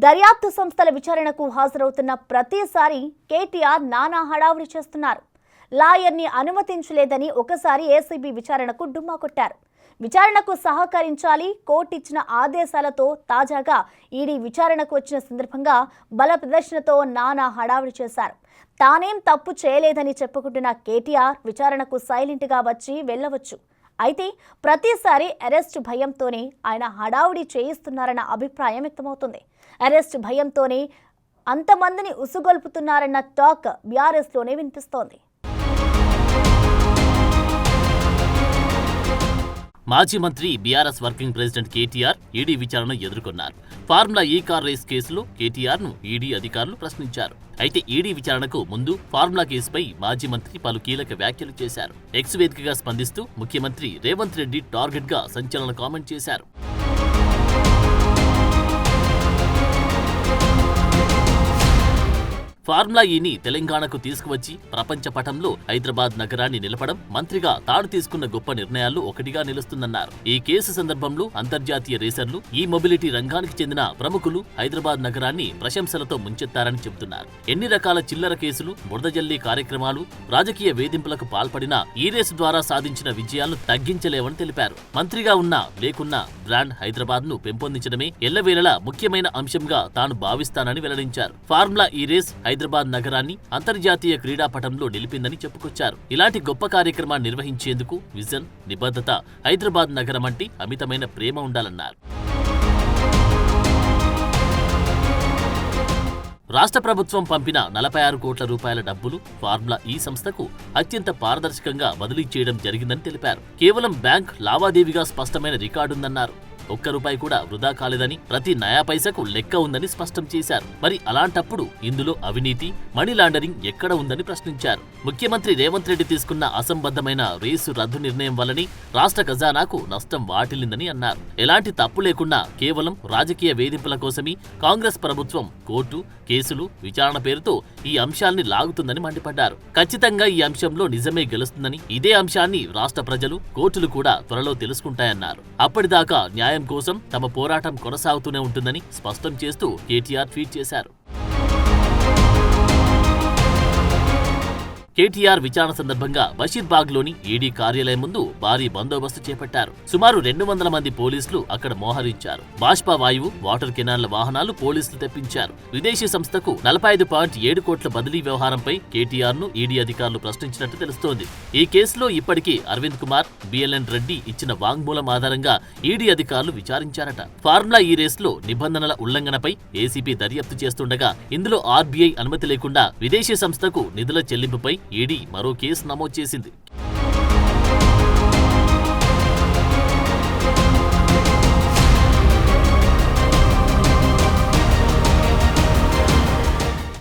దర్యాప్తు సంస్థల విచారణకు హాజరవుతున్న ప్రతిసారి కేటీఆర్ నానా హడావుడి చేస్తున్నారు. లాయర్ని అనుమతించలేదని ఒకసారి ఏసీబీ విచారణకు డుమ్మా కొట్టారు. విచారణకు సహకరించాలి కోర్టు ఇచ్చిన ఆదేశాలతో తాజాగా ఈడీ విచారణకు వచ్చిన సందర్భంగా బల ప్రదర్శనతో నానా హడావుడి చేశారు. తానేం తప్పు చేయలేదని చెప్పుకుంటున్న కేటీఆర్ విచారణకు సైలెంట్గా వచ్చి వెళ్ళవచ్చు. అయితే ప్రతిసారి అరెస్ట్ భయంతోనే ఆయన హడావుడి చేయిస్తున్నారన్న అభిప్రాయం వ్యక్తమవుతుంది. అరెస్ట్ భయంతోనే అంతమందిని ఉసుగొల్పుతున్నారన్న టాక్ బీఆర్ఎస్లోనే వినిపిస్తోంది. మాజీ మంత్రి BRS working president KTR ED విచారణ ఎదుర్కొన్నారు. ఫార్ములా ఈ కార్ రేస్ కేసులో కేటీఆర్ను ఈడీ అధికారులు ప్రశ్నించారు. అయితే ఈడీ విచారణకు ముందు ఫార్ములా కేసుపై మాజీ మంత్రి పలు కీలక వ్యాఖ్యలు చేశారు. ఎక్స్ వేదికగా స్పందిస్తూ ముఖ్యమంత్రి రేవంత్ రెడ్డి టార్గెట్గా సంచలన కామెంట్ చేశారు. ఫార్ములా ఈని తెలంగాణకు తీసుకువచ్చి ప్రపంచ పటంలో హైదరాబాద్ నగరాన్ని నిలపడం మంత్రిగా తాను తీసుకున్న గొప్ప నిర్ణయాల్లో ఒకటిగా నిలుస్తుందన్నారు. ఈ కేసు సందర్భంలో అంతర్జాతీయ రేసర్లు, ఈ మొబిలిటీ రంగానికి చెందిన ప్రముఖులు హైదరాబాద్ నగరాన్ని ప్రశంసలతో ముంచెత్తారని చెబుతున్నారు. ఎన్ని రకాల చిల్లర కేసులు, బురదజల్లి కార్యక్రమాలు, రాజకీయ వేధింపులకు పాల్పడినా ఈ రేసు ద్వారా సాధించిన విజయాలను తగ్గించలేవని తెలిపారు. మంత్రిగా ఉన్నా లేకున్నా బ్రాండ్ హైదరాబాద్ ను పెంపొందించడమే ఎల్లవేళలా ముఖ్యమైన అంశంగా తాను భావిస్తానని వెల్లడించారు. ఫార్ములా ఈ రేస్ హైదరాబాద్ నగరాన్ని అంతర్జాతీయ క్రీడాపటంలో నిలిపిందని చెప్పుకొచ్చారు. ఇలాంటి గొప్ప కార్యక్రమాన్ని నిర్వహించేందుకు విజన్, నిబద్ధత, హైదరాబాద్ నగరం అంటే అమితమైన ప్రేమ ఉండాలన్నారు. రాష్ట్ర ప్రభుత్వం పంపిన 46 కోట్ల రూపాయల డబ్బులు ఫార్ములా ఈ సంస్థకు అత్యంత పారదర్శకంగా బదిలీ చేయడం జరిగిందని తెలిపారు. కేవలం బ్యాంక్ లావాదేవీగా స్పష్టమైన రికార్డుందన్నారు. ఒక్క రూపాయి కూడా వృధా కాలేదని, ప్రతి నయా పైసకు లెక్క ఉందని స్పష్టం చేశారు. మరి అలాంటప్పుడు ఇందులో అవినీతి, మనీ లాండరింగ్ ఎక్కడ ఉందని ప్రశ్నించారు. ముఖ్యమంత్రి రేవంత్ రెడ్డి తీసుకున్న అసంబద్ధమైన రేసు రద్దు నిర్ణయం వల్లని రాష్ట్ర ఖజానాకు నష్టం వాటిల్లిందని అన్నారు. ఎలాంటి తప్పు లేకుండా కేవలం రాజకీయ వేధింపుల కోసమే కాంగ్రెస్ ప్రభుత్వం కోర్టు, కేసులు, విచారణ పేరుతో ఈ అంశాల్ని లాగుతుందని మండిపడ్డారు. ఖచ్చితంగా ఈ అంశంలో నిజమే గెలుస్తుందని, ఇదే అంశాన్ని రాష్ట్ర ప్రజలు, కోర్టులు కూడా త్వరలో తెలుసుకుంటాయన్నారు. అప్పటిదాకా న్యాయం కోసం తమ పోరాటం కొనసాగుతూనే ఉంటుందని స్పష్టం చేస్తూ కేటీఆర్ ట్వీట్ చేశారు. కేటీఆర్ విచారణ సందర్భంగా బషీర్బాగ్లోని ఈడీ కార్యాలయం ముందు భారీ బందోబస్తు చేపట్టారు. సుమారు 200 మంది పోలీసులు అక్కడ మోహరించారు. బాష్పా వాయువు, వాటర్ కెనాన్ల వాహనాలు పోలీసులు తెప్పించారు. విదేశీ సంస్థకు 45.7 కోట్ల బదిలీ వ్యవహారంపై కేటీఆర్ ను ఈడీ అధికారులు ప్రశ్నించినట్టు తెలుస్తోంది. ఈ కేసులో ఇప్పటికే అరవింద్ కుమార్, బిఎల్ఎన్ రెడ్డి ఇచ్చిన వాంగ్మూలం ఆధారంగా ఈడీ అధికారులు విచారించారట. ఫార్ములా ఈ రేసులో నిబంధనల ఉల్లంఘనపై ఏసీబీ దర్యాప్తు చేస్తుండగా ఇందులో ఆర్బీఐ అనుమతి లేకుండా విదేశీ సంస్థకు నిధుల చెల్లింపుపై ఈడీ మరో కేసు నమోదు చేసింది.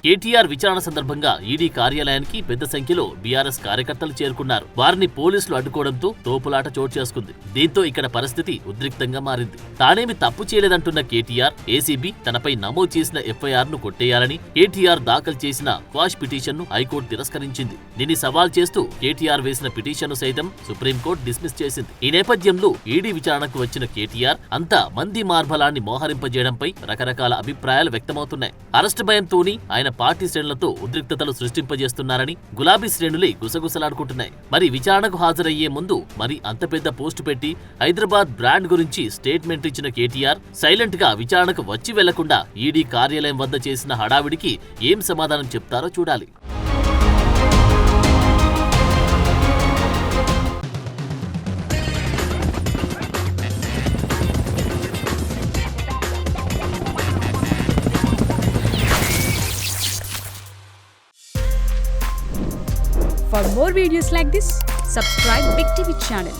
కేటీఆర్ విచారణ సందర్భంగా ఈడీ కార్యాలయానికి పెద్ద సంఖ్యలో బీఆర్ఎస్ కార్యకర్తలు చేరుకున్నారు. వారిని పోలీసులు అడ్డుకోవడంతో తోపులాట చోటు చేసుకుంది. దీంతో ఇక్కడ పరిస్థితి ఉద్రిక్తంగా మారింది. తానేమి తప్పు చేయలేదంటున్న కేటీఆర్, ఏసీబీ తనపై నమోదు చేసిన ఎఫ్ఐఆర్ ను కొట్టేయాలని కేటీఆర్ దాఖలు చేసిన క్వాష్ పిటిషన్ ను హైకోర్టు తిరస్కరించింది. దీన్ని సవాల్ చేస్తూ కేటీఆర్ వేసిన పిటిషన్ ను సైతం సుప్రీంకోర్టు డిస్మిస్ చేసింది. ఈ నేపథ్యంలో ఈడీ విచారణకు వచ్చిన కేటీఆర్ అంతా మంది మార్బలాన్ని మోహరింపజేయడంపై రకరకాల అభిప్రాయాలు వ్యక్తమవుతున్నాయి. అరెస్టు భయంతోని ఆయన పార్టీ శ్రేణులతో ఉద్రిక్తతలు సృష్టింపజేస్తున్నారని గులాబీ శ్రేణులే గుసగుసలాడుకుంటున్నాయి. మరి విచారణకు హాజరయ్యే ముందు మరి అంత పెద్ద పోస్టు పెట్టి హైదరాబాద్ బ్రాండ్ గురించి స్టేట్మెంట్ ఇచ్చిన కేటీఆర్ సైలెంట్ గా విచారణకు వచ్చి వెళ్లకుండా ఈడీ కార్యాలయం వద్ద చేసిన హడావిడికి ఏం సమాధానం చెప్తారో చూడాలి. For more videos like this, subscribe Big TV channel.